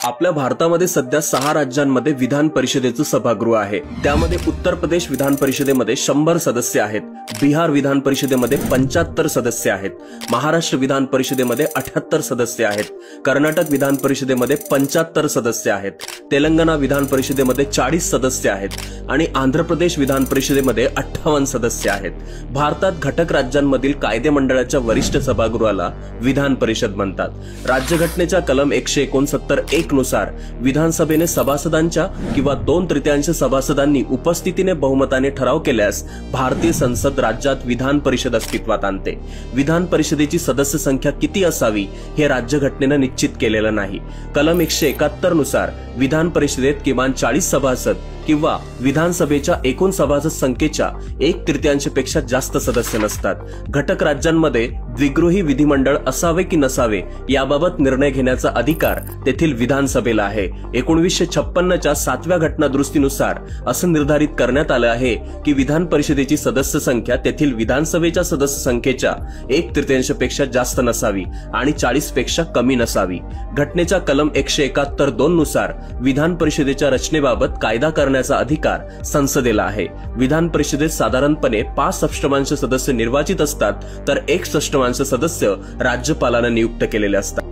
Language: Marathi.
आपल्या भारतामध्ये सध्या 6 राज्यांमध्ये विधान परिषदेचं सभागृह आहे। त्यामध्ये उत्तर प्रदेश विधान परिषदेमध्ये 100 सदस्य आहेत, बिहार विधान परिषदेमध्ये 75 सदस्य आहेत, महाराष्ट्र विधान परिषदेमध्ये 78 सदस्य आहेत, कर्नाटक विधान परिषदेमध्ये 75 सदस्य आहेत, तेलंगणा विधान परिषदेमध्ये 40 सदस्य आहेत आणि आंध्र प्रदेश विधान परिषदेमध्ये 58 सदस्य आहेत। भारतात घटक राज्यांमधील कायदे मंडळाच्या वरिष्ठ सभागृहाला विधान परिषद म्हणतात। राज्यघटनेच्या कलम 169(1) नुसार विधानसभेने सभासदांच्या किंवा 2/3 सभासदांनी उपस्थितीने बहुमताने ठराव केल्यास भारतीय संसद राज्यात विधान परिषद अस्तित्वात आणते। विधान परिषदेची सदस्य संख्या किती असावी हे राज्यघटनेने निश्चित केलेलं नाही। कलम 171 नुसार विधान परिषदेत किमान 40 सभासद किंवा विधानसभेच्या एकूण सभासद संख्येच्या 1/3 पेक्षा जास्त सदस्य नसतात। घटक राज्यांमध्ये द्विगृही विधिमंडळ असावे की नसावे याबाबत निर्णय घेण्याचा अधिकार तेथील विधानसभेला आहे। 1956च्या 7व्या घटनादुरुस्तीनुसार असं निर्धारित करण्यात आलं आहे की विधान परिषदेची सदस्य संख्या तेथील विधानसभेच्या सदस्य संख्येच्या 1/3 पेक्षा जास्त नसावी आणि 40 पेक्षा कमी नसावी। घटनेच्या कलम 171(2) नुसार विधान परिषदेच्या रचनेबाबत कायदा करण्याचा अधिकार संसदेला आहे। विधान परिषदेत साधारणपणे 5 षष्टमांश सदस्य निर्वाचित असतात तर 1 षष्टमांश सदस्य राज्यपालाने नियुक्त केलेले असतात।